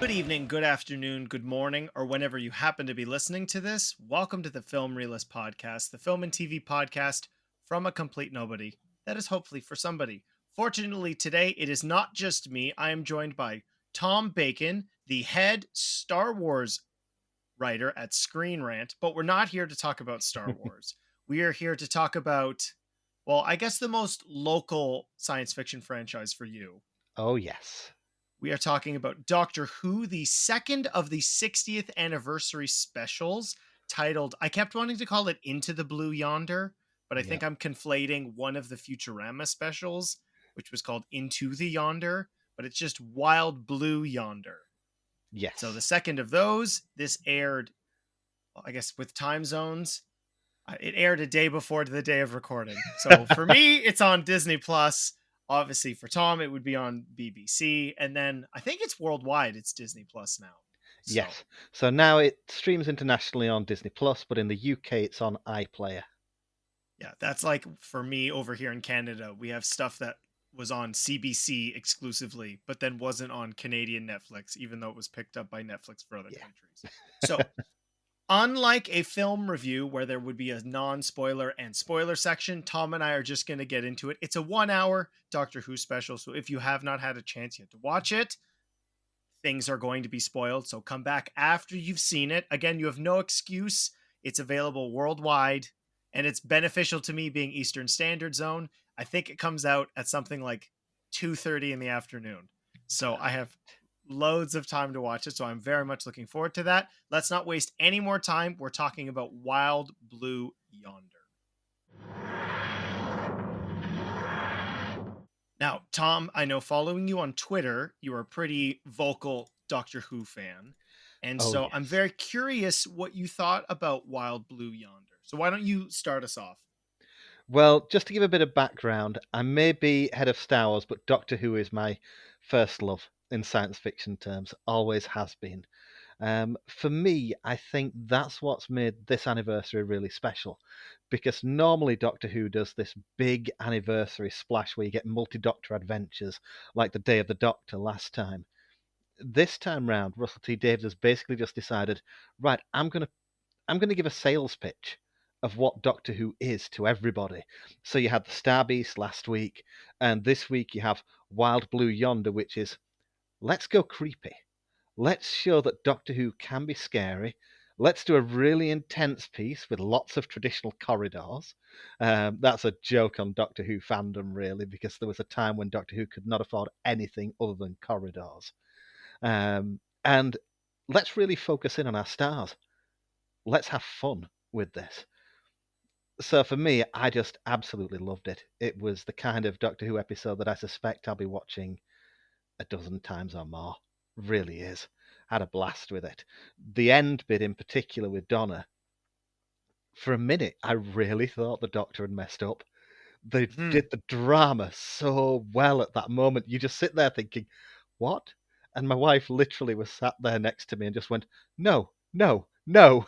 Good evening, good afternoon, good morning, or whenever you happen to be listening to this. Welcome to the Film Realist Podcast, the film and TV podcast from a complete nobody. That is hopefully for somebody. Fortunately, today it is not just me. I am joined by Tom Bacon, the head Star Wars writer at Screenrant, but we're not here to talk about Star Wars. We are here to talk about, well, I guess the most local science fiction franchise for you. Oh, yes. We are talking about Doctor Who, the second of the 60th anniversary specials, titled, I kept wanting to call it Into the Blue Yonder, but I think Yep. I'm conflating one of the Futurama specials, which was called Into the Yonder, but it's just Wild Blue Yonder. So the Yes. second of those, this aired, well, I guess with time zones, it aired a day before the day of recording. So for me, it's on Disney Plus. Obviously, for Tom, it would be on BBC, and then I think it's worldwide. It's Disney Plus now. So Yes. So now it streams internationally on Disney Plus, but in the UK it's on iPlayer. yeah, that's like for me over here in Canada. We have stuff that was on CBC exclusively, but then wasn't on Canadian Netflix, even though it was picked up by Netflix for other Yeah. countries. So unlike a film review where there would be a non-spoiler and spoiler section, Tom and I are just going to get into it. It's a 1 hour Doctor Who special, so if you have not had a chance yet to watch it, things are going to be spoiled. So come back after you've seen it. Again, you have no excuse. It's available worldwide, and it's beneficial to me being Eastern Standard Zone. I think it comes out at something like 2:30 in the afternoon. So I have loads of time to watch it. So I'm very much looking forward to that. Let's not waste any more time. We're talking about Wild Blue Yonder. Now, Tom, I know following you on Twitter, you are a pretty vocal Doctor Who fan. And Oh, so I'm yes. very curious what you thought about Wild Blue Yonder. So why don't you start us off? Well, just to give a bit of background, I may be head of Star Wars, but Doctor Who is my first love in science fiction terms, always has been. For me, I think that's what's made this anniversary really special, because normally Doctor Who does this big anniversary splash where you get multi-Doctor adventures, like the Day of the Doctor last time. This time round, Russell T Davies has basically just decided, right, I'm gonna give a sales pitch of what Doctor Who is to everybody. So you had the Star Beast last week, and this week you have Wild Blue Yonder, which is let's go creepy. Let's show that Doctor Who can be scary. Let's do a really intense piece with lots of traditional corridors. That's a joke on Doctor Who fandom, really, because there was a time when Doctor Who could not afford anything other than corridors. And let's really focus in on our stars. Let's have fun with this. So for me, I just absolutely loved it. It was the kind of Doctor Who episode that I suspect I'll be watching a dozen times or more. Really is. Had a blast with it. The end bit in particular with Donna, for a minute, I really thought the Doctor had messed up. They Hmm. did the drama so well at that moment. You just sit there thinking, what? And my wife literally was sat there next to me and just went, no, no, no.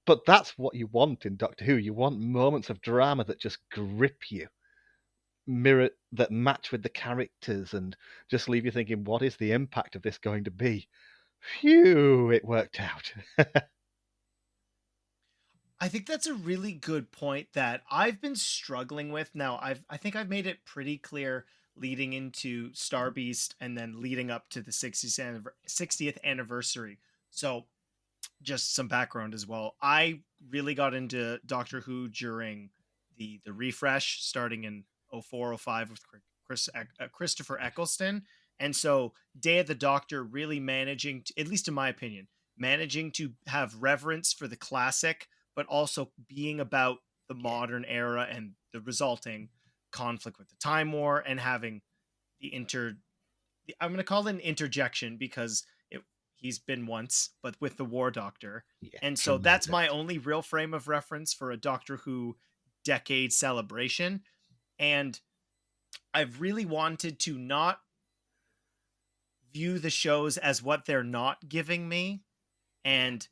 But that's what you want in Doctor Who. You want moments of drama that just grip you, mirror that match with the characters, and just leave you thinking, what is the impact of this going to be? Phew, it worked out. I think that's a really good point that I've been struggling with. Now, I think I've made it pretty clear leading into Star Beast and then leading up to the 60th anniversary. So just some background as well. I really got into Doctor Who during the refresh starting in 0405 with Christopher Eccleston. And so Day of the Doctor really managing to, at least in my opinion, managing to have reverence for the classic, but also being about the Yeah, modern era and the resulting conflict with the Time War and having the I'm going to call it an interjection because he's been once, but with the War Doctor. yeah, And so that's tremendous. my only real frame of reference for a Doctor Who decade celebration. And I've really wanted to not view the shows as what they're not giving me. Yeah, And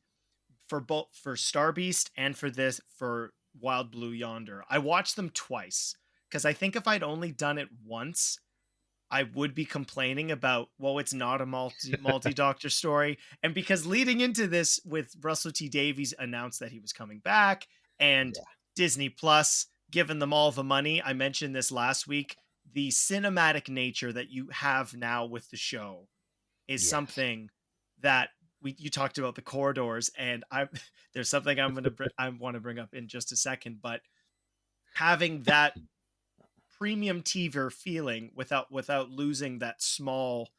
for Star Beast and for Wild Blue Yonder, I watched them twice because I think if I'd only done it once, I would be complaining about, well, it's not a multi-doctor story. And because leading into this with Russell T Davies announced that he was coming back, and Yeah. Disney Plus given them all the money. I mentioned this last week. The cinematic nature that you have now with the show is Yes. something that you talked about the corridors, and I there's something I want to bring up in just a second, but having that premium TV feeling without losing that small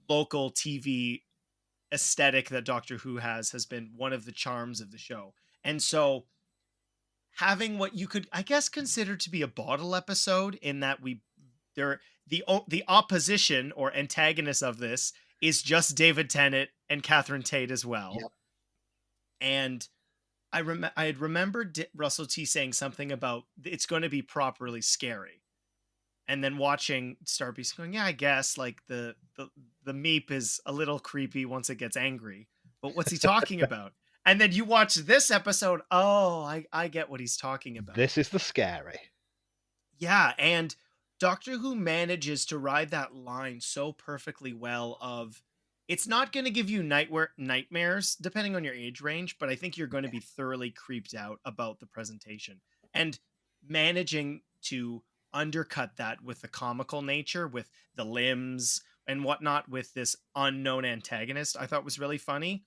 local TV aesthetic that Doctor Who has been one of the charms of the show. And so having what you could, I guess, consider to be a bottle episode, in that we there the opposition or antagonist of this is just David Tennant and Catherine Tate as well. Yep. And I had remembered Russell T saying something about it's going to be properly scary, and then watching Starbeast going, yeah, I guess like the meep is a little creepy once it gets angry, but what's he talking about? And then you watch this episode, oh, I get what he's talking about. This is the scary. Yeah, and Doctor Who manages to ride that line so perfectly well of it's not going to give you nightmares depending on your age range, but I think you're going to be thoroughly creeped out about the presentation. And managing to undercut that with the comical nature, with the limbs and whatnot, with this unknown antagonist, I thought was really funny.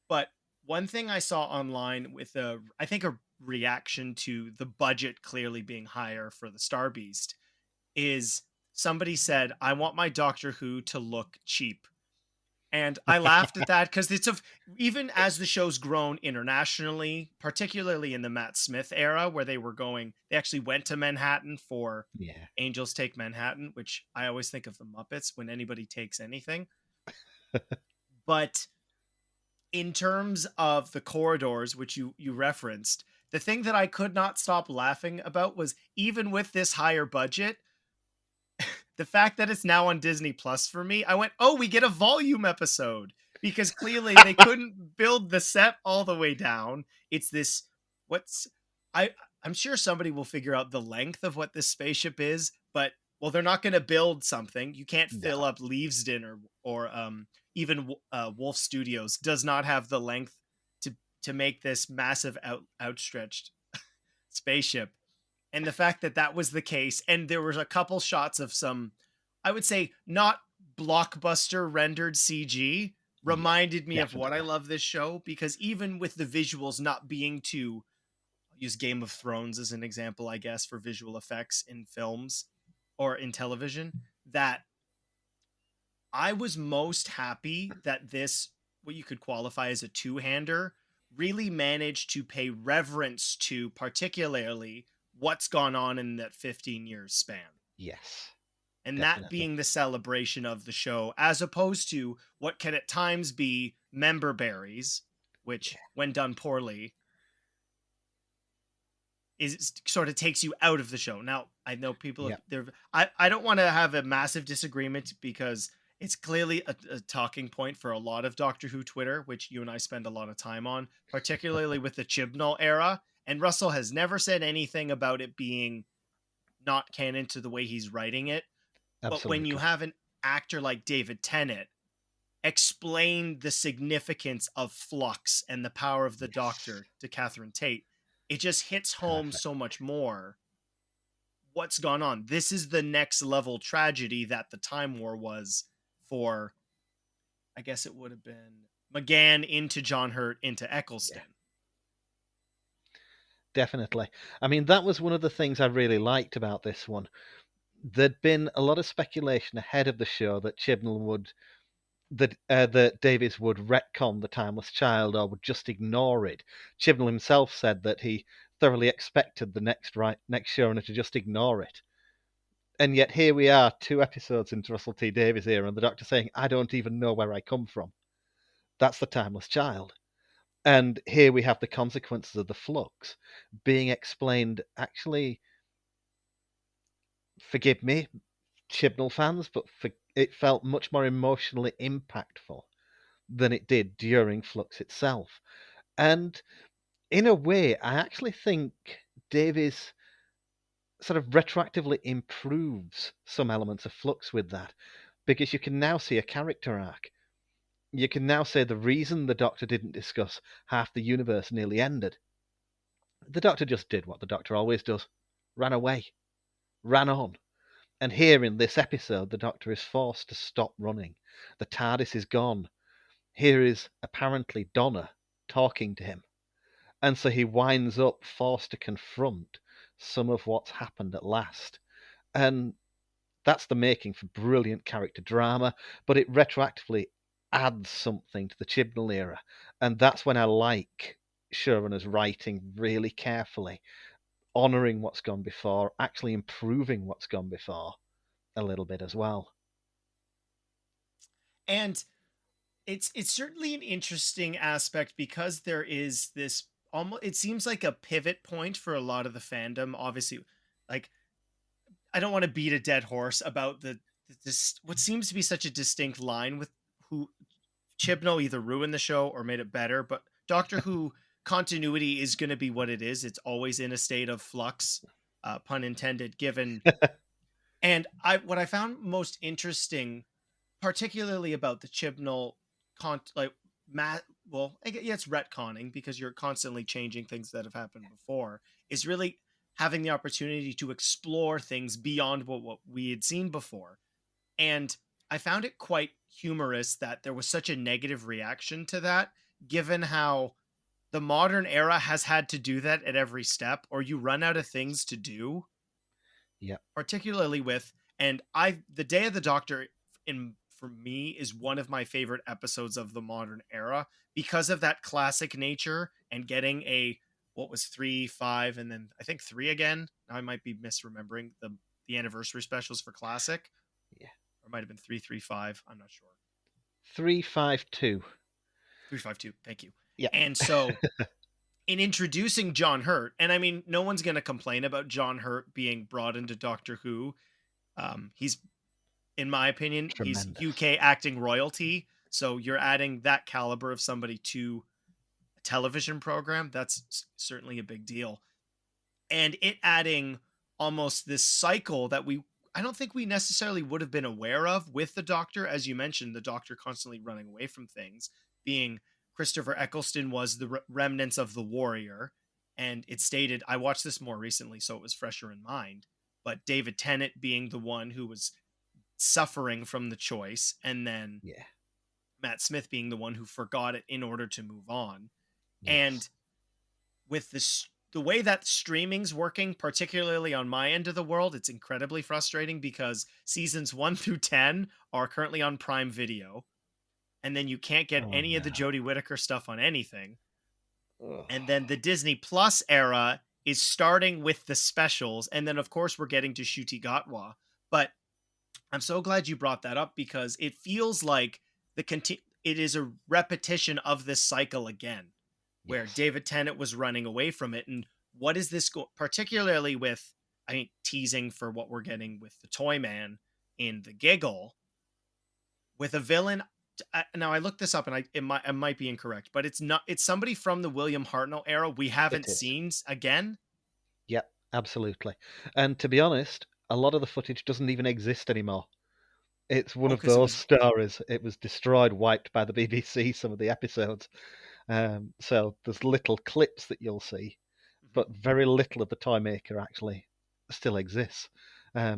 But one thing I saw online with I think a reaction to the budget clearly being higher for the Star Beast is somebody said, I want my Doctor Who to look cheap. And I laughed at that because even as the show's grown internationally, particularly in the Matt Smith era, where they actually went to Manhattan for Yeah. Angels Take Manhattan, which I always think of the Muppets when anybody takes anything. But in terms of the corridors, which you referenced, the thing that I could not stop laughing about was, even with this higher budget, the fact that it's now on Disney Plus for me, I went, oh, we get a volume episode, because clearly they couldn't build the set all the way down. It's this, what's, I, I'm sure somebody will figure out the length of what this spaceship is, but well, they're not going to build something. You can't No. fill up Leavesden or even Wolf Studios does not have the length to make this massive outstretched spaceship. And the fact that that was the case, and there was a couple shots of some, I would say, not blockbuster rendered CG, Yeah. reminded me of what I Definitely. love this show, because even with the visuals not being too, I'll use Game of Thrones as an example, I guess, for visual effects in films or in television, that I was most happy that this, what you could qualify as a two-hander, really managed to pay reverence to particularly what's gone on in that 15 years span. Yes. And that Definitely. being the celebration of the show, as opposed to what can at times be member berries, which, Yeah. when done poorly, is sort of takes you out of the show. Now, I know people have Yep. there. I don't want to have a massive disagreement, because it's clearly a talking point for a lot of Doctor Who Twitter, which you and I spend a lot of time on, particularly with the Chibnall era. And Russell has never said anything about it being not canon to the way he's writing it. But when you Absolutely. have an actor like David Tennant explain the significance of flux and the power of the Yes. Doctor to Catherine Tate, it just hits home Perfect. so much more what's gone on. This is the next level tragedy that the Time War was for, I guess it would have been McGann into John Hurt into Yeah. Eccleston. Definitely. I mean, that was one of the things I really liked about this one. There'd been a lot of speculation ahead of the show that Chibnall would that Davies would retcon the Timeless Child or would just ignore it. Chibnall himself said that he thoroughly expected the next showrunner to just ignore it. And yet here we are, 2 episodes into Russell T Davies era, and the Doctor saying, "I don't even know where I come from. That's the Timeless Child." And here we have the consequences of the flux being explained. Actually, forgive me, Chibnall fans, but it felt much more emotionally impactful than it did during Flux itself. And in a way, I actually think Davies sort of retroactively improves some elements of Flux with that, because you can now see a character arc. You can now say the reason the Doctor didn't discuss half the universe nearly ended. The Doctor just did what the Doctor always does: ran away, ran on. And here in this episode, the Doctor is forced to stop running. The TARDIS is gone. Here is apparently Donna talking to him. And so he winds up forced to confront some of what's happened at last. And that's the making for brilliant character drama, but it retroactively adds something to the Chibnall era. And that's when I like showrunners writing really carefully, honouring what's gone before, actually improving what's gone before a little bit as well. And it's certainly an interesting aspect because there is this almost, it seems like a pivot point for a lot of the fandom. Obviously, like, I don't want to beat a dead horse about this what seems to be such a distinct line with who Chibnall either ruined the show or made it better, but Doctor Who continuity is going to be what it is. It's always in a state of flux, pun intended, given. And what I found most interesting, particularly about the Chibnall like Matt, well, yeah, it's retconning because you're constantly changing things that have happened before, is really having the opportunity to explore things beyond what we had seen before. And I found it quite humorous that there was such a negative reaction to that, given how the modern era has had to do that at every step, or you run out of things to do, Yeah, particularly with, and the Day of the Doctor in for me is one of my favorite episodes of the modern era because of that classic nature and getting a, what was 3, 5, and then I think 3 again. Now I might be misremembering the anniversary specials for classic, yeah. or it might have been 335. I'm not sure. 352. 352. Thank you. Yeah, And so in introducing John Hurt, and I mean, no one's going to complain about John Hurt being brought into Doctor Who. He's, in my opinion, he's tremendous. UK acting royalty. So you're adding that caliber of somebody to a television program. That's certainly a big deal. And it adding almost this cycle that I don't think we necessarily would have been aware of with the Doctor. As you mentioned, the Doctor constantly running away from things, being Christopher Eccleston was the remnants of the Warrior. And it stated, I watched this more recently, so it was fresher in mind, but David Tennant being the one who was suffering from the choice, and then Yeah, Matt Smith being the one who forgot it in order to move on. yes. And with this, the way that streaming's working, particularly on my end of the world, it's incredibly frustrating because seasons 1 through 10 are currently on Prime Video, and then you can't get Oh, any of the no. Jodie Whittaker stuff on anything. Ugh. And then the Disney Plus era is starting with the specials, and then of course we're getting to Shuti Gatwa. But I'm so glad you brought that up because it feels like it is a repetition of this cycle again, where Yes. David Tennant was running away from it. And what is this particularly with, I think, teasing for what we're getting with the Toy Man in the Giggle, with a villain. Now I looked this up and I might be incorrect, but it's not. It's somebody from the William Hartnell era we It haven't is. seen again. Yep, absolutely. And to be honest, a lot of the footage doesn't even exist anymore. It's one Oh, of because it those was. stories. It was destroyed, wiped by the BBC, some of the episodes. So there's little clips that you'll see, Mhm. but very little of the Toymaker actually still exists.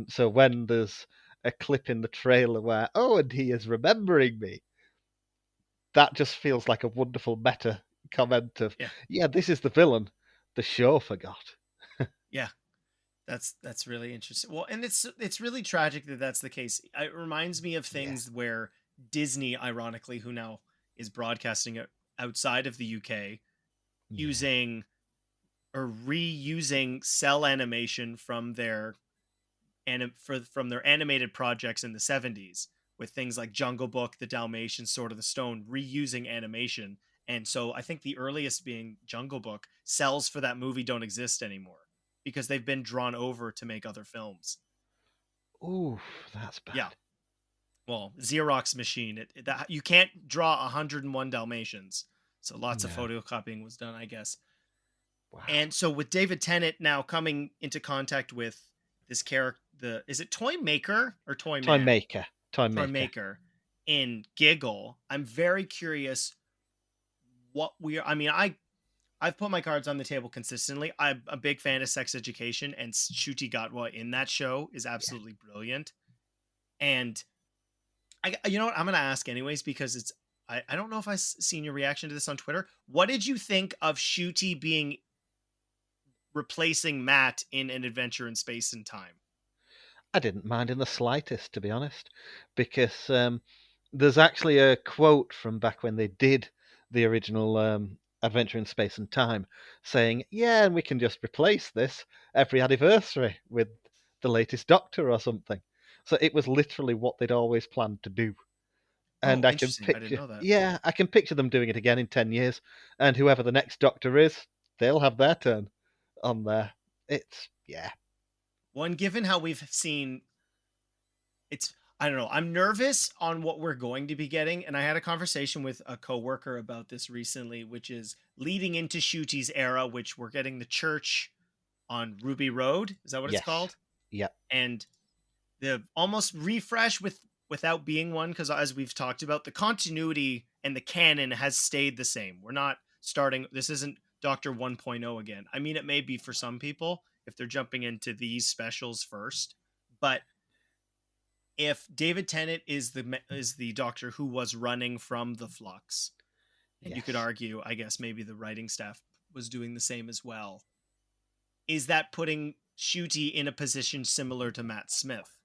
So when there's a clip in the trailer where, oh, and he is remembering me, that just feels like a wonderful meta comment of, Yeah, yeah, this is the villain the show forgot. yeah. That's really interesting. Well, and it's really tragic that that's the case. It reminds me of Yeah, things where Disney, ironically, who now is broadcasting it outside of the UK, yeah, using or reusing cell animation from their from their animated projects in the 70s, with things like Jungle Book, The Dalmatians, Sword of the Stone, reusing animation. And so I think the earliest being Jungle Book, cells for that movie don't exist anymore because they've been drawn over to make other films. ooh, that's Yeah. bad. Well, Xerox machine, that you can't draw 101 Dalmatians. So lots of No, photocopying was done, I guess. wow. And so with David Tennant now coming into contact with this character, the is it Toy Maker or Toy Toy Man? Maker. Toy Toy Maker. Maker in Giggle. I'm very curious what we are. I mean, I've put my cards on the table consistently. I'm a big fan of Sex Education, and Shuti Gatwa in that show is Yeah. absolutely brilliant. And you know what? I'm gonna ask anyways because it's. I don't know if I've seen your reaction to this on Twitter. What did you think of Shuti being replacing Matt in An Adventure in Space and Time? I didn't mind in the slightest, to be honest, because there's actually a quote from back when they did the original Adventure in Space and Time saying, "Yeah, and we can just replace this every anniversary with the latest Doctor or something." So it was literally what they'd always planned to do. And Oh, I can interesting. I didn't picture, know that. yeah, I can picture them doing it again in 10 years, and whoever the next Doctor is, they'll have their turn on there. It's, yeah, One, given how we've seen, it's, I don't know. I'm nervous on what we're going to be getting, and I had a conversation with a coworker about this recently, which is leading into Shuti's era, which we're getting the church on Ruby Road. Is that what it's yes, called? yeah, And the almost refresh without being one, because as we've talked about, the continuity and the canon has stayed the same. We're not starting. This isn't Doctor 1.0 again. I mean, it may be for some people if they're jumping into these specials first, but if David Tennant is the Doctor who was running from the Flux, and you could yes. argue, I guess maybe the writing staff was doing the same as well. Is that putting Shuti in a position similar to Matt Smith?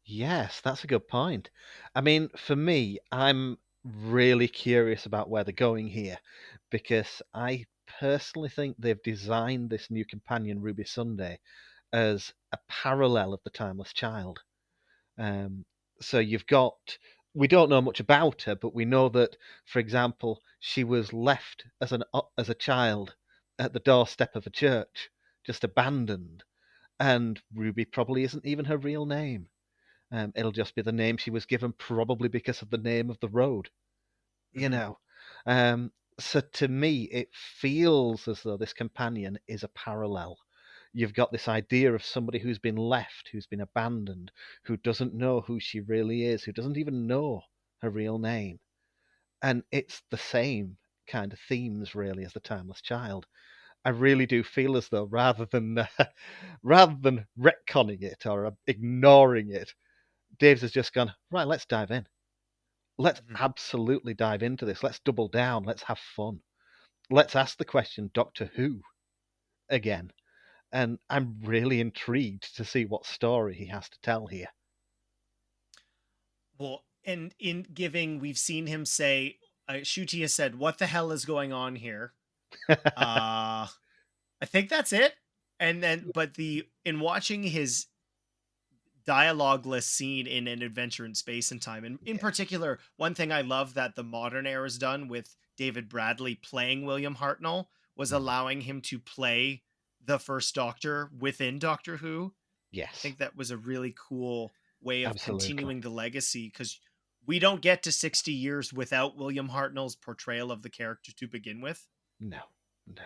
Yes, that's a good point. I mean, for me, I'm really curious about where they're going here because I personally think they've designed this new companion, Ruby Sunday, as a parallel of the Timeless Child. Um, so you've got, we don't know much about her, but we know that, for example, she was left as a child at the doorstep of a church, just abandoned, and Ruby probably isn't even her real name. It'll just be the name she was given, probably because of the name of the road, you Mm-hmm. know. Um, so to me, it feels as though this companion is a parallel. You've got this idea of somebody who's been left, who's been abandoned, who doesn't know who she really is, who doesn't even know her real name. And it's the same kind of themes, really, as the Timeless Child. I really do feel as though rather than retconning it or ignoring it, Dave's has just gone, right, let's dive in. Let's Mm-hmm. absolutely dive into this. Let's double down. Let's have fun. Let's ask the question, Doctor Who, again. And I'm really intrigued to see what story he has to tell here. Well, and in giving, we've seen him say, Shuti has said, "What the hell is going on here?" Uh, I think that's it. And then, but the in watching his dialogueless scene in An Adventure in Space and Time, and in Yeah. particular, one thing I love that the modern era has done with David Bradley playing William Hartnell was Mm. allowing him to play the first Doctor within Doctor Who. I Yes, think that was a really cool way of absolutely. continuing the legacy because we don't get to 60 years without William Hartnell's portrayal of the character to begin with. No, no.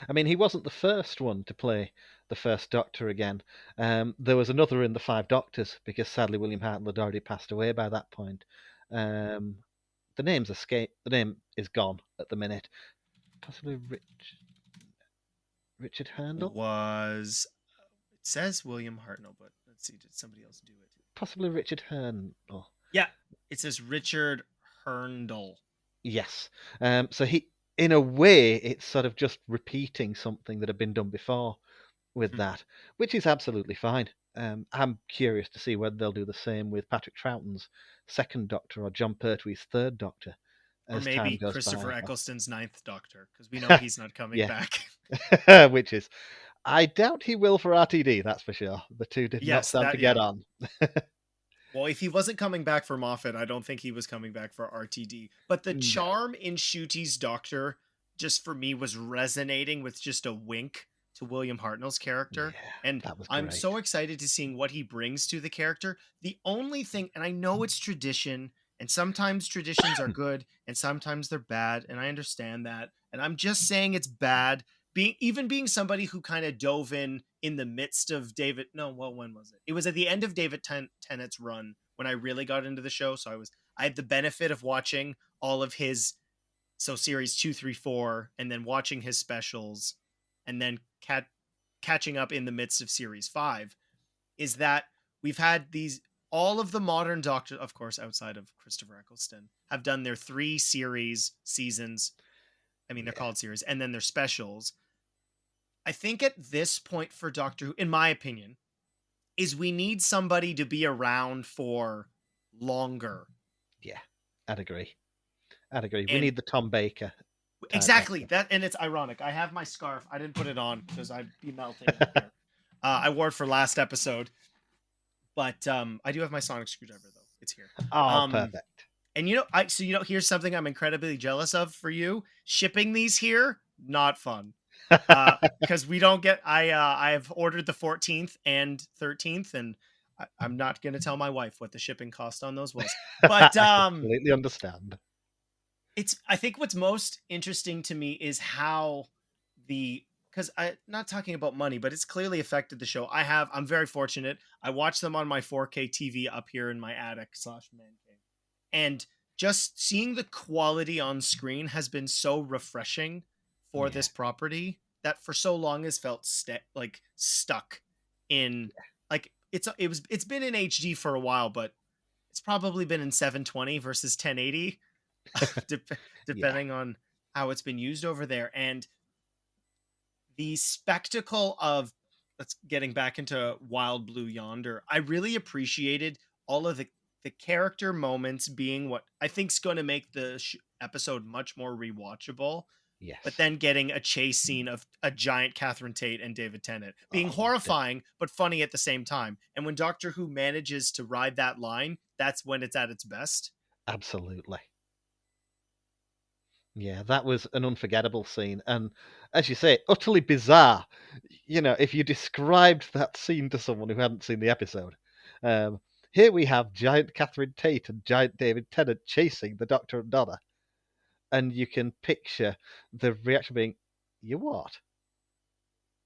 I mean, he wasn't the first one to play the first Doctor again. There was another in the Five Doctors because sadly William Hartnell had already passed away by that point. Um, the name's escaped. The name is gone at the minute. Possibly Richard Herndl. Was it says William Hartnell, but let's see, did somebody else do it? Possibly Richard Herndl. Yeah, it says Richard Herndl. Yes. So he, in a way, it's sort of just repeating something that had been done before with Mhm. that, which is absolutely fine. I'm curious to see whether they'll do the same with Patrick Troughton's second Doctor or John Pertwee's third Doctor Or as time maybe goes Christopher by. Eccleston's ninth Doctor, because we know he's not coming Yeah, back. which is, I doubt he will for RTD, that's for sure. The two did not Yes, stand to that, get yeah. on. Well, if he wasn't coming back for Moffat, I don't think he was coming back for RTD. But the No. charm in Shuti's Doctor, just for me, was resonating with just a wink to William Hartnell's character. Yeah, And that was I'm so great. excited to seeing what he brings to the character. The only thing, and I know it's tradition, and sometimes traditions are good, and sometimes they're bad, and I understand that. And I'm just saying it's bad. Being somebody who kind of dove in in the midst of David. No, well, when was it? It was at the end of Tennant's run when I really got into the show. So I had the benefit of watching all of his, so series 2, 3, 4, and then watching his specials, and then catching up in the midst of series 5. Is that we've had these, all of the modern Doctors, of course, outside of Christopher Eccleston, have done their 3 seasons. I mean, they're Yeah, called series, and then their specials. I think at this point for Doctor Who, in my opinion, is we need somebody to be around for longer. yeah. I'd agree. I'd agree. We And need the Tom Baker type exactly Doctor. that, and it's ironic. I have my scarf. I didn't put it on because I'd be melting up here. I wore it for last episode, but I do have my sonic screwdriver though. It's here. Oh, Um, perfect. and here's something I'm incredibly jealous of for you. Shipping these here, not fun. Because we don't get. I've ordered the 14th and 13th, and I'm not gonna tell my wife what the shipping cost on those was. But I completely understand. I think what's most interesting to me is how because I not talking about money, but it's clearly affected the show. I'm very fortunate. I watch them on my 4K TV up here in my attic / man cave, and just seeing the quality on screen has been so refreshing for Yeah, this property that for so long has felt stuck in, like it's been in HD for a while, but it's probably been in 720 versus 1080 yeah, depending on how it's been used over there. And the spectacle of, let's getting back into Wild Blue Yonder, I really appreciated all of the character moments being what I think is going to make the episode much more rewatchable. But yes. then getting a chase scene of a giant Catherine Tate and David Tennant being Oh, loved it. horrifying but funny at the same time. And when Doctor Who manages to ride that line, that's when it's at its best. Absolutely. Yeah, that was an unforgettable scene. And as you say, utterly bizarre. If you described that scene to someone who hadn't seen the episode, um, here we have giant Catherine Tate and giant David Tennant chasing the Doctor and Donna. And you can picture the reaction being, you what?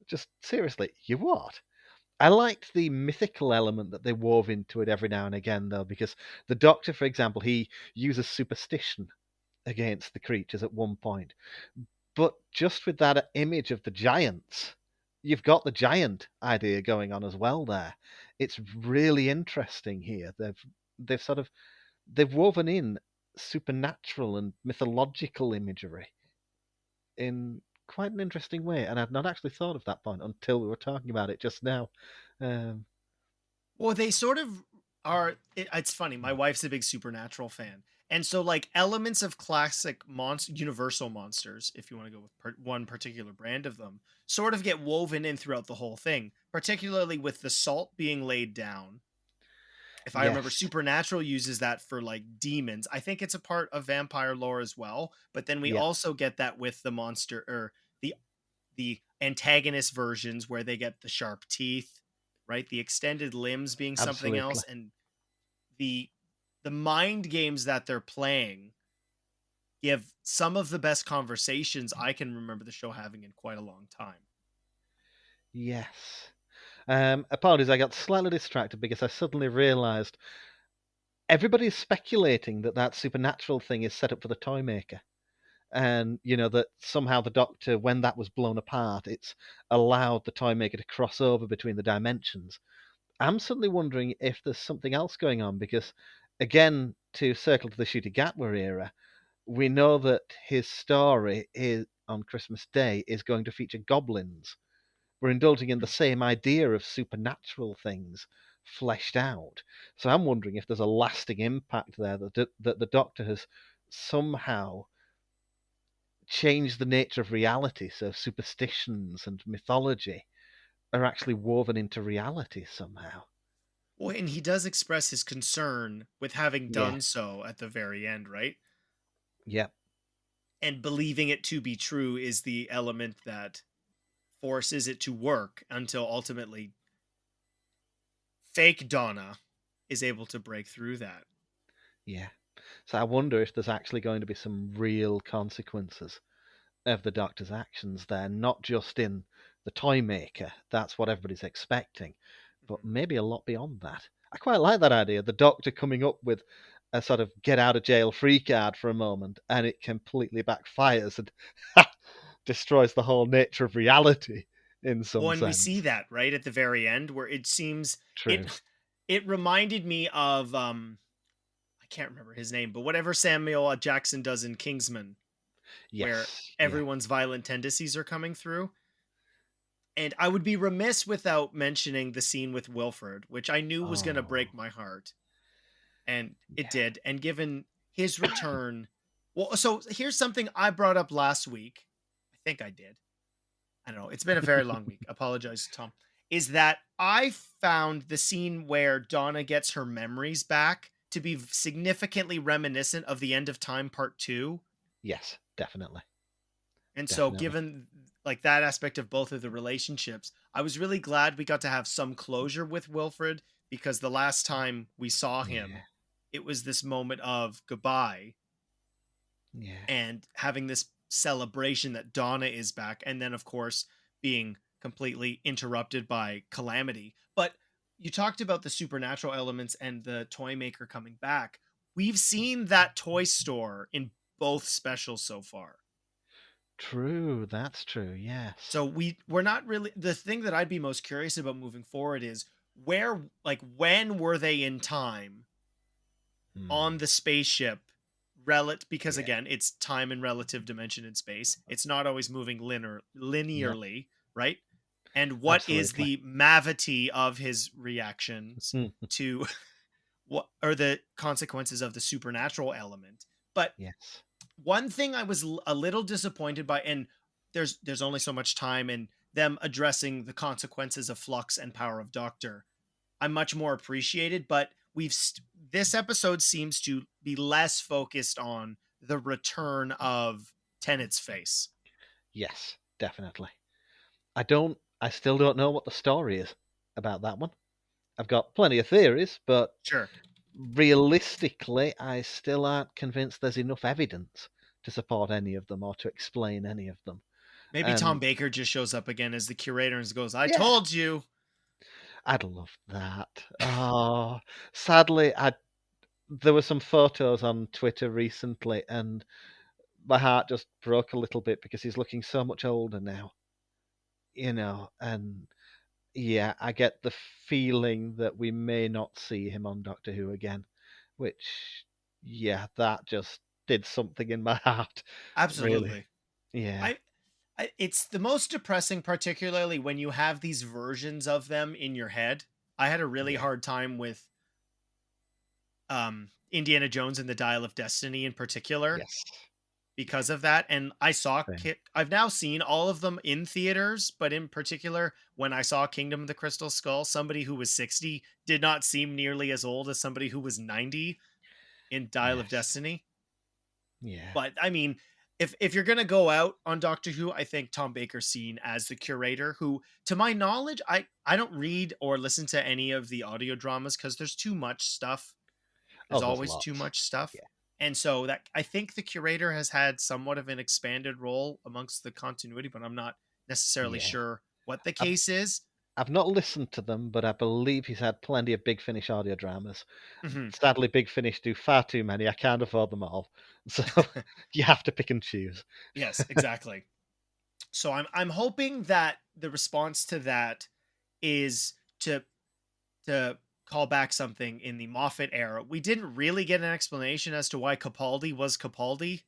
Just seriously, you what? I liked the mythical element that they wove into it every now and again, though, because the Doctor, for example, he uses superstition against the creatures at one point. But just with that image of the giants, you've got the giant idea going on as well there. It's really interesting here. They've sort of they've woven in supernatural and mythological imagery in quite an interesting way, and I'd not actually thought of that point until we were talking about it just now. Um, Well, they sort of are. It's funny. My wife's a big Supernatural fan, and so like elements of classic Universal monsters, if you want to go with one particular brand of them, sort of get woven in throughout the whole thing. Particularly with the salt being laid down. If I remember, yes, Supernatural uses that for like demons. I think it's a part of vampire lore as well. But then we yeah, also get that with the monster, or the antagonist versions where they get the sharp teeth, right? The extended limbs being something absolutely. else, and the the mind games that they're playing give some of the best conversations I can remember the show having in quite a long time. Yes. Apologies, I got slightly distracted because I suddenly realised everybody's speculating that that supernatural thing is set up for the toy maker. And, that somehow the Doctor, when that was blown apart, it's allowed the toy maker to cross over between the dimensions. I'm suddenly wondering if there's something else going on because, again, to circle to the Shooty Gatwa era, we know that his story is on Christmas Day is going to feature goblins. We're indulging in the same idea of supernatural things fleshed out. So I'm wondering if there's a lasting impact there that the Doctor has somehow changed the nature of reality. So superstitions and mythology are actually woven into reality somehow. Well, and he does express his concern with having Yeah, done so at the very end, right? yeah, And believing it to be true is the element that forces it to work until ultimately fake Donna is able to break through that. yeah. So I wonder if there's actually going to be some real consequences of the Doctor's actions there, not just in the toy maker. That's what everybody's expecting, but Mhm. maybe a lot beyond that. I quite like that idea. The Doctor coming up with a sort of get out of jail free card for a moment, and it completely backfires and destroys the whole nature of reality in Well, some and we see sense. that right at the very end where it seems True. it it reminded me of I can't remember his name, but whatever Samuel Jackson does in Kingsman, where Yes. Yeah. everyone's violent tendencies are coming through. And I would be remiss without mentioning the scene with Wilfred, which I knew was going to break Oh, my heart. And it yeah. did. And given his return, well, so here's something I brought up last week. I think I did. I don't know. It's been a very long week. Apologize, Tom. Is that I found the scene where Donna gets her memories back to be significantly reminiscent of the end of Time Part 2. Yes, definitely. And so Definitely. given like that aspect of both of the relationships, I was really glad we got to have some closure with Wilfred because the last time we saw him, Yeah. it was this moment of goodbye Yeah. and having this celebration that Donna is back and then of course being completely interrupted by calamity. But you talked about the supernatural elements and the toy maker coming back. We've seen that toy store in both specials so far. True. That's true. So Yes. we're not really the thing that I'd be most curious about moving forward is where like when were they in time on Hmm. the spaceship relative because Yeah. again it's time and relative dimension in space. It's not always moving Yep. linearly, right? And what is Absolutely. the mavity of his reactions Hmm. to what are the consequences of the supernatural element? But Yes. one thing I was a little disappointed by, and there's only so much time, and them addressing the consequences of Flux and Power of Doctor, I much more appreciated. But this episode seems to be less focused on the return of Tennant's face. Yes. Definitely. I still don't know what the story is about that one. I've got plenty of theories, but Sure. realistically, I still aren't convinced there's enough evidence to support any of them or to explain any of them. Maybe Tom And Baker just shows up again as the curator and goes, "I yeah, told you." I'd love that. Oh, sadly, there were some photos on Twitter recently, and my heart just broke a little bit because he's looking so much older now, and yeah, I get the feeling that we may not see him on Doctor Who again, which, yeah, that just did something in my heart, really. Absolutely. Yeah, I it's the most depressing, particularly when you have these versions of them in your head. I had a really yeah, hard time with Indiana Jones and the Dial of Destiny in particular yes, because of that. And I saw same. I've now seen all of them in theaters, but in particular, when I saw Kingdom of the Crystal Skull, somebody who was 60 did not seem nearly as old as somebody who was 90 in Dial of Yes, Destiny. yeah, But I mean, if you're gonna go out on Doctor Who, I think Tom Baker's seen as the curator, who, to my knowledge, I don't read or listen to any of the audio dramas because there's too much stuff. There's oh, there's always too lots. much stuff. Yeah, And so that I think the curator has had somewhat of an expanded role amongst the continuity, but I'm not necessarily yeah. sure what the I've, case is. I've not listened to them, but I believe he's had plenty of Big Finish audio dramas. Mhm. Sadly, Big Finish do far too many. I can't afford them all, so you have to pick and choose. Yes, exactly. So I'm hoping that the response to that is to call back something in the Moffat era. We didn't really get an explanation as to why Capaldi was Capaldi.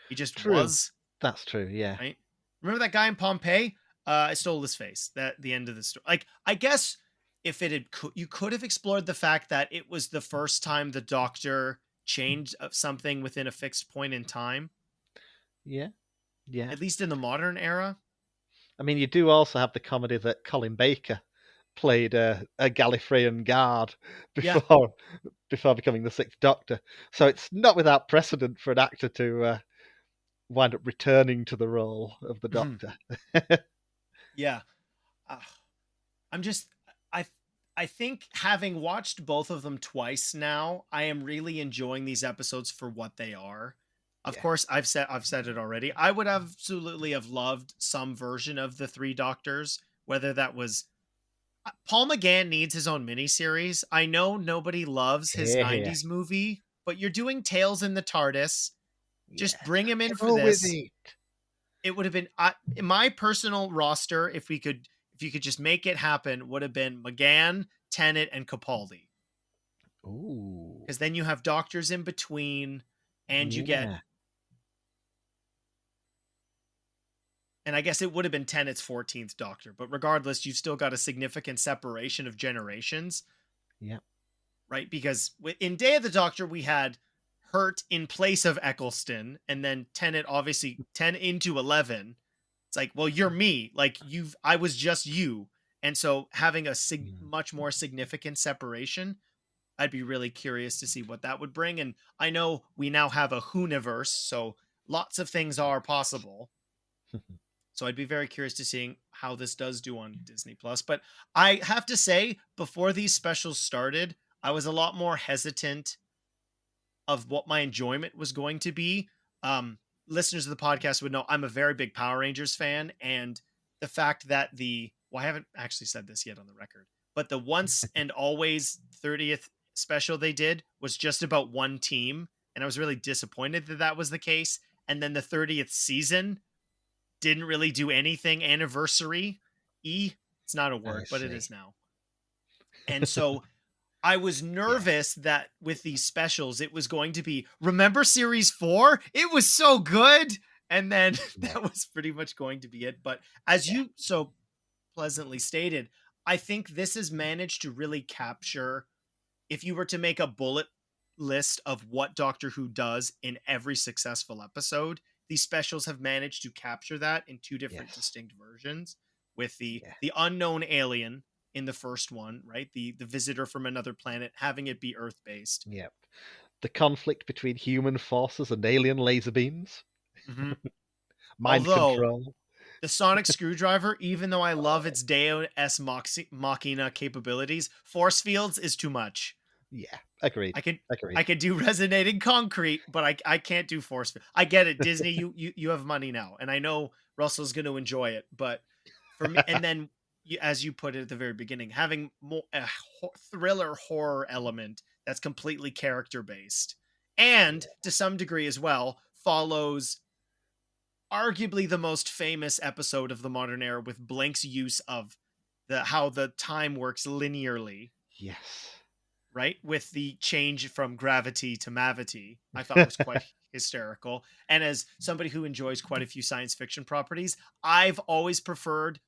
He just True, was, that's true. Yeah. right? Remember that guy in Pompeii? I stole his face. That the end of the story. Like I guess if it had you could have explored the fact that it was the first time the Doctor changed something within a fixed point in time, Yeah, yeah. at least in the modern era. I mean, you do also have the comedy that Colin Baker played a Gallifreyan guard Yeah. before before becoming the Sixth Doctor. So it's not without precedent for an actor to wind up returning to the role of the Mhm. Doctor. Yeah. Uh, I'm just I I think having watched both of them twice now, I am really enjoying these episodes for what they are. Of Yeah. course, I've said it already. I would absolutely have loved some version of the Three Doctors, whether that was Paul McGann needs his own miniseries. I know nobody loves his Yeah. 90s movie, but you're doing Tales in the TARDIS. Yeah. Just bring him in for Go with this. it. It would have been in my personal roster, if you could just make it happen, would have been McGann, Tennant, and Capaldi. Ooh. Because then you have doctors in between, and you get, Yeah. and I guess it would have been Tennant's 14th Doctor, but regardless, you've still got a significant separation of generations, Yeah. right? Because in Day of the Doctor, we had Hurt in place of Eccleston, and then Tennant obviously 10 into 11. It's like, well, you're me. Like I was just you. And so having a Mm. much more significant separation, I'd be really curious to see what that would bring. And I know we now have a Whoniverse, so lots of things are possible. So I'd be very curious to seeing how this does do on Disney Plus. But I have to say, before these specials started, I was a lot more hesitant of what my enjoyment was going to be. Um, Listeners of the podcast would know I'm a very big Power Rangers fan, and the fact that I haven't actually said this yet on the record, but the once and always 30th special they did was just about one team, and I was really disappointed that that was the case. And then the 30th season didn't really do anything anniversary. It's not a I word, but it see. is now. And so I was Yeah. nervous that with these specials, it was going to be, remember series 4? It was so good. And then Yeah. that was pretty much going to be it. But as Yeah. you so pleasantly stated, I think this has managed to really capture, if you were to make a bullet list of what Doctor Who does in every successful episode, these specials have managed to capture that in two different Yes. distinct versions, with the Yeah. the unknown alien in the first one, right? The visitor from another planet, having it be Earth based. Yep. The conflict between human forces and alien laser beams, Mm-hmm. mind Although control. the sonic screwdriver, even though I love its Deus Machina capabilities, force fields is too much. Yeah. Agreed. I can I Agreed. could do resonating concrete, but I can't do force. I get it, Disney. You have money now, and I know Russell's going to enjoy it. But for me, and then as you put it at the very beginning, having more thriller horror element that's completely character based, and Yeah. to some degree as well follows arguably the most famous episode of the modern era with Blank's use of the how the time works linearly, Yes. right? With the change from gravity to mavity, I thought was quite hysterical. And as somebody who enjoys quite a few science fiction properties, I've always preferred,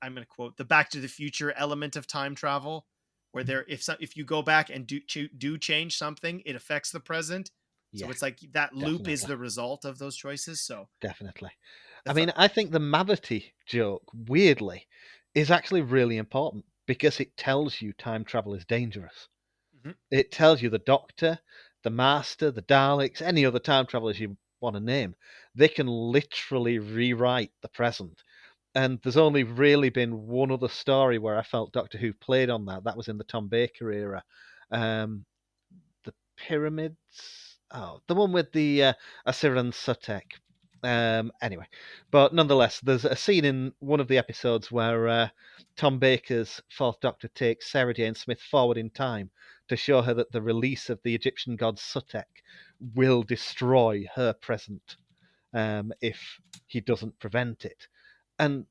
I'm going to quote, the Back to the Future element of time travel, where if you go back and do change something, it affects the present. So Yeah. it's like that loop is Definitely. the result of those choices. So Definitely. the I th- mean, I think the Mavity joke, weirdly, is actually really important because it tells you time travel is dangerous. Mhm. It tells you the Doctor, the Master, the Daleks, any other time travelers you want to name, they can literally rewrite the present. And there's only really been one other story where I felt Doctor Who played on that. That was in the Tom Baker era. Um, the Pyramids. Oh, the one with the Asiran Sutek. Anyway, but nonetheless, there's a scene in one of the episodes where Tom Baker's Fourth Doctor takes Sarah Jane Smith forward in time to show her that the release of the Egyptian god Sutek will destroy her present if he doesn't prevent it. And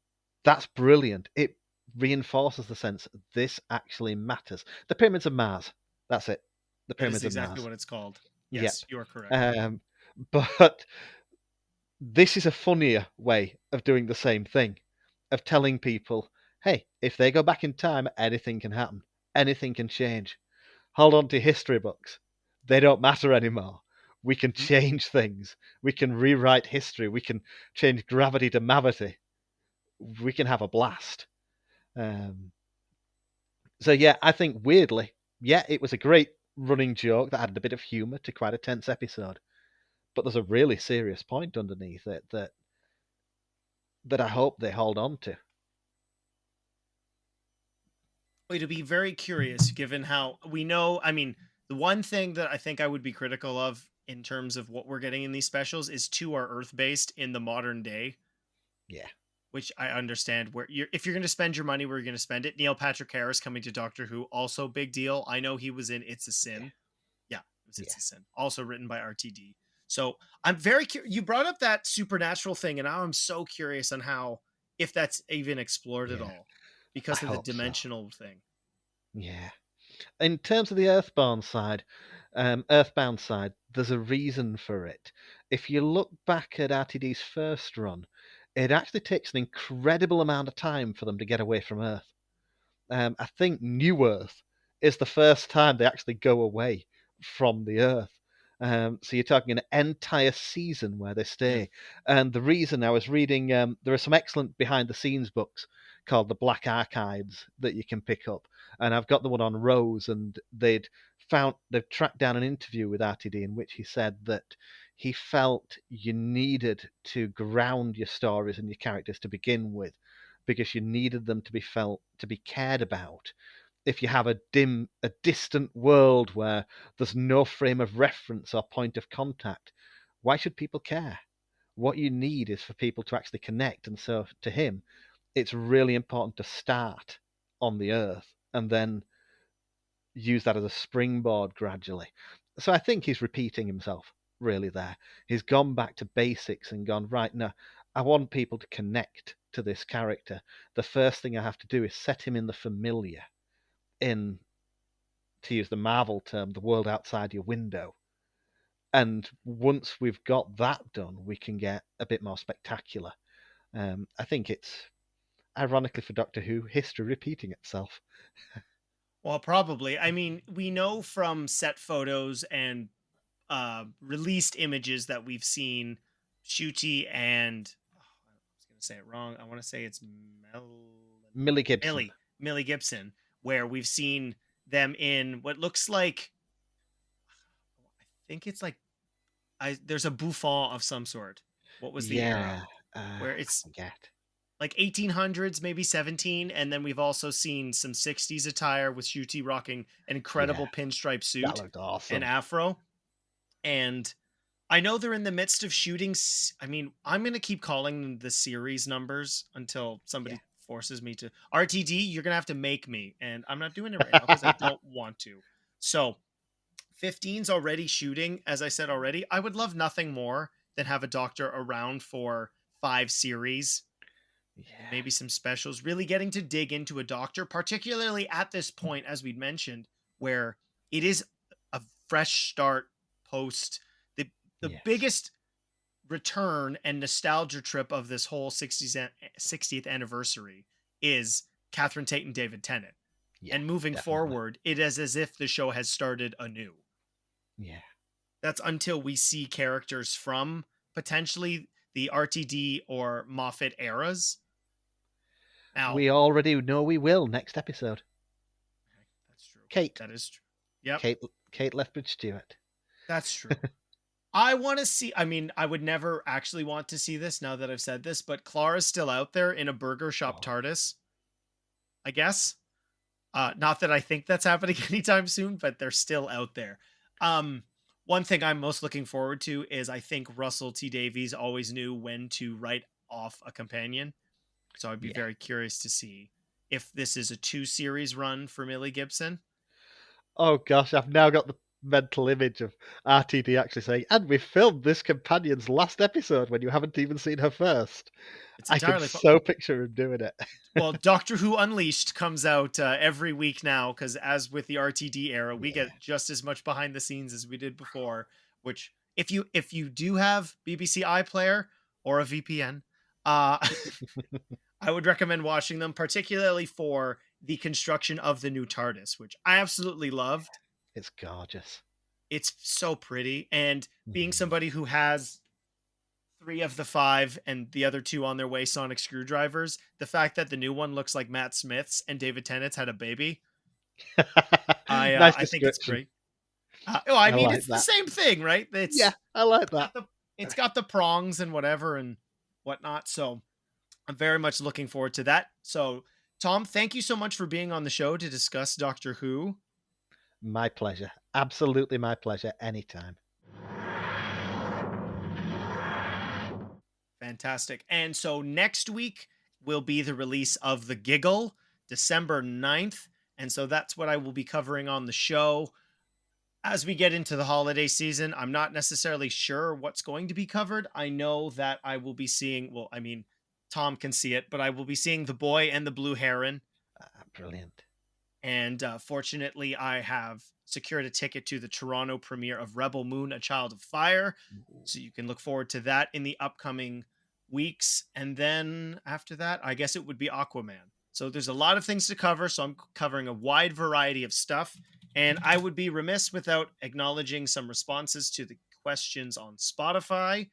that's brilliant. It reinforces the sense this actually matters. The Pyramids of Mars. That's it. The that is Pyramids of exactly Mars. what it's called. Yep. Yes, you are correct. Um, but this is a funnier way of doing the same thing, of telling people, hey, if they go back in time, anything can happen. Anything can change. Hold on to history books. They don't matter anymore. We can Mhm. change things. We can rewrite history. We can change gravity to mavity. We can have a blast. Um, so yeah, I think weirdly, yeah, it was a great running joke that added a bit of humour to quite a tense episode. But there's a really serious point underneath it that I hope they hold on to. It'll be very curious given how we know. I mean, the one thing that I think I would be critical of in terms of what we're getting in these specials is two are Earth based in the modern day, Yeah, which I understand where you're if you're going to spend your money where you're going to spend it. Neil Patrick Harris coming to Doctor Who, also big deal. I know he was in It's a yeah, Sin. Yeah, it was It's yeah, a Sin, also written by RTD. So I'm very curious. You brought up that supernatural thing, and now I'm so curious on how, if that's even explored at yeah. all, I because of the hope so. dimensional thing. Yeah. In terms of the Earthbound side, there's a reason for it. If you look back at RTD's first run, it actually takes an incredible amount of time for them to get away from Earth. I think New Earth is the first time they actually go away from the Earth. So you're talking an entire season where they Yeah. stay. And the reason I was reading, there are some excellent behind the scenes books called the Black Archives that you can pick up. And I've got the one on Rose, and they've tracked down an interview with RTD in which he said that he felt you needed to ground your stories and your characters to begin with because you needed them to be felt to be cared about. If you have a distant world where there's no frame of reference or point of contact, why should people care? What you need is for people to actually connect. And so to him, it's really important to start on the earth and then use that as a springboard gradually. So I think he's repeating himself really there. He's gone back to basics and gone, right, now I want people to connect to this character. The first thing I have to do is set him in the familiar, in, to use the Marvel term, the world outside your window. And once we've got that done, we can get a bit more spectacular. I think it's, ironically for Doctor Who, history repeating itself. Well, probably. I mean, we know from set photos and released images that we've seen Shooty and I was going to say it wrong. I want to say it's Millie Gibson. Millie Gibson, where we've seen them in what looks like, I think it's like, there's a bouffant of some sort. What was the era? Yeah, Where I it's forget. like 1800s, maybe 17, and then we've also seen some 60s attire with Shooty rocking an Yeah, incredible pinstripe that suit looked and awesome. afro. And I know they're in the midst of shooting. I mean, I'm going to keep calling them the series numbers until Yeah. somebody forces me to. RTD, you're going to have to make me. And I'm not doing it right now because I don't want to. So 15's already shooting. As I said already, I would love nothing more than have a doctor around for 5 series and Yeah, maybe some specials, really getting to dig into a doctor, particularly at this point, as we'd mentioned, where it is a fresh start post the yes. biggest return and nostalgia trip of this whole 60th anniversary is Catherine Tate and David Tennant. Yeah, And moving definitely. forward, it is as if the show has started anew. Yeah. That's until we see characters from potentially the RTD or Moffat eras. Now, We already know we will next episode. that's true. Kate. That is true. Yep, Kate Kate Lethbridge Stewart. that's true. I want to see. I mean, I would never actually want to see this now that I've said this, but Clara's still out there in a burger shop Oh, TARDIS, I guess. Not that I think that's happening anytime soon, but they're still out there. Um, One thing I'm most looking forward to is I think Russell T Davies always knew when to write off a companion. So I'd be yeah. very curious to see if this is a 2 series run for Millie Gibson. Oh gosh, I've now got the mental image of RTD actually saying, and we filmed this companion's last episode when you haven't even seen her first. It's I can entirely so picture him doing it. well, Doctor Who Unleashed comes out every week now because, as with the RTD era, we Yeah. get just as much behind the scenes as we did before. Which, if you do have BBC iPlayer or a VPN, uh, I would recommend watching them, particularly for the construction of the new TARDIS, which I absolutely loved. It's gorgeous. It's so pretty, and being Mhm. somebody who has 3 of the 5 and the other 2 on their way sonic screwdrivers, the fact that the new one looks like Matt Smith's and David Tennant's had a baby, Nice I think it's description. great. I I mean, like it's the that. same thing, right? Yeah, I like that. Got the it's got the prongs and whatever and whatnot. So I'm very much looking forward to that. So Tom, thank you so much for being on the show to discuss Doctor Who. My pleasure. Absolutely my pleasure anytime. Fantastic. And so next week will be the release of The Giggle, December 9th. And so that's what I will be covering on the show. As we get into the holiday season, I'm not necessarily sure what's going to be covered. I know that I will be seeing, well, I mean, Tom can see it, but I will be seeing The Boy and the Blue Heron. Brilliant. And fortunately, I have secured a ticket to the Toronto premiere of Rebel Moon, A Child of Fire. So you can look forward to that in the upcoming weeks. And then after that, I guess it would be Aquaman. So there's a lot of things to cover. So I'm covering a wide variety of stuff. And I would be remiss without acknowledging some responses to the questions on Spotify.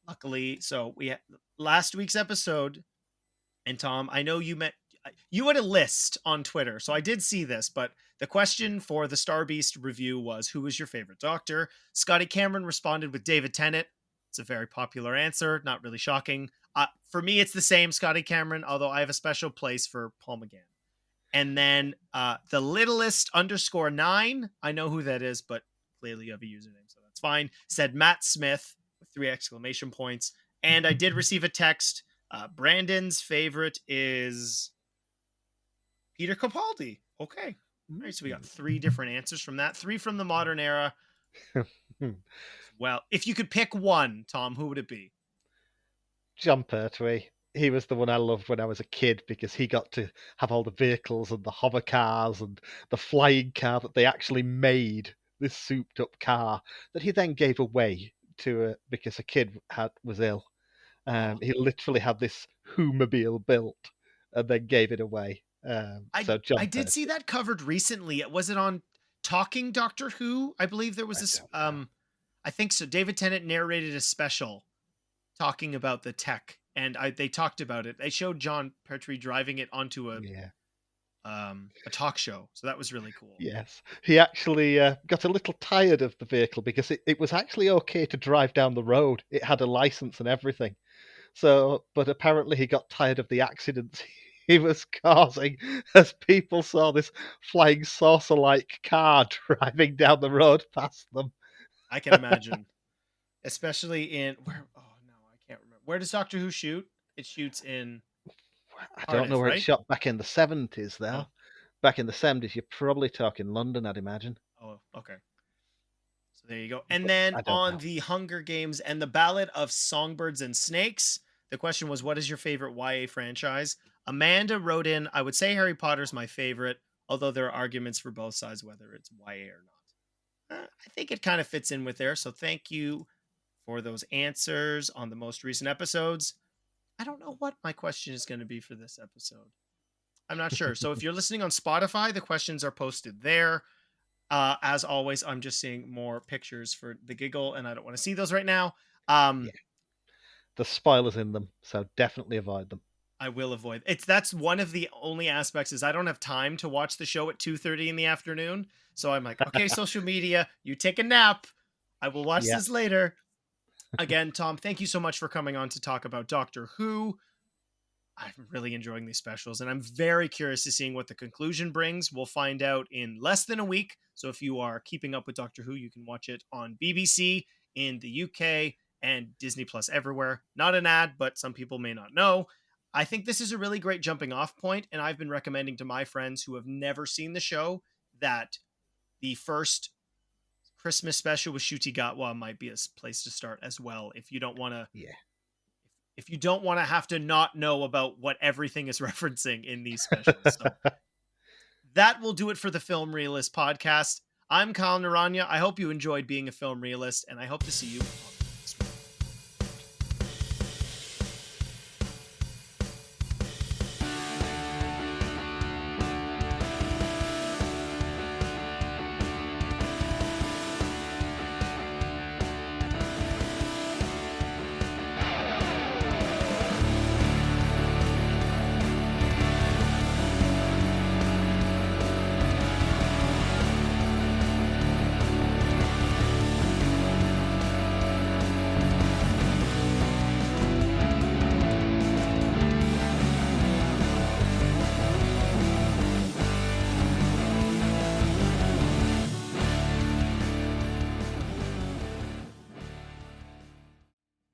Luckily, so we had last week's episode. And Tom, I know you had a list on Twitter, so I did see this, but the question for the Star Beast review was, who was your favorite Doctor? Scotty Cameron responded with David Tennant. It's a very popular answer, not really shocking. For me, it's the same, Scotty Cameron, although I have a special place for Paul McGann. And then the littlest _9, I know who that is, but clearly you have a username, so that's fine, said Matt Smith with 3 exclamation points. And I did receive a text. Brandon's favorite is Peter Capaldi. Okay. All right, so we got 3 different answers from that. 3 from the modern era. Well, if you could pick one, Tom, who would it be? John Pertwee. He was the one I loved when I was a kid because he got to have all the vehicles and the hover cars and the flying car that they actually made, this souped up car that he then gave away to because a kid was ill. He literally had this Who-mobile built and then gave it away. So John I did Pertwee. see that covered recently. Was it on Talking Doctor Who? I believe there was this. I think so. David Tennant narrated a special talking about the tech, and they talked about it. They showed John Pertwee driving it onto a talk show, so that was really cool. Yes, he actually got a little tired of the vehicle because it was actually okay to drive down the road. It had a license and everything. So, but apparently he got tired of the accidents he was causing as people saw this flying saucer-like car driving down the road past them. I can imagine, especially in where. Oh no, I can't remember. Where does Doctor Who shoot? It shoots in. I don't Cardiff, know where it right? shot back in the 70s, though. Oh. Back in the 70s, you're probably talking London, I'd imagine. Oh, okay. So there you go. And then on the Hunger Games and the Ballad of Songbirds and Snakes, the question was, what is your favorite YA franchise? Amanda wrote in, I would say Harry Potter's my favorite, although there are arguments for both sides whether it's YA or not. I think it kind of fits in with there. So thank you for those answers on the most recent episodes. I don't know what my question is going to be for this episode. I'm not sure. So if you're listening on Spotify, the questions are posted there. As always, I'm just seeing more pictures for the giggle, and I don't want to see those right now. Yeah. There's spoilers in them, so definitely avoid them. I will avoid. That's one of the only aspects is I don't have time to watch the show at 2:30 in the afternoon. So I'm like, okay, social media, you take a nap. I will watch this later. Again, Tom, thank you so much for coming on to talk about Doctor Who. I'm really enjoying these specials, and I'm very curious to seeing what the conclusion brings. We'll find out in less than a week. So if you are keeping up with Doctor Who, you can watch it on BBC in the UK and Disney Plus everywhere. Not an ad, but some people may not know. I think this is a really great jumping off point, and I've been recommending to my friends who have never seen the show that the first Christmas special with Ncuti Gatwa might be a place to start as well if you don't want to if you don't want to have to not know about what everything is referencing in these specials. So that will do it for the Film Realist podcast. I'm Kyle Naranya. I hope you enjoyed being a film realist, and I hope to see you on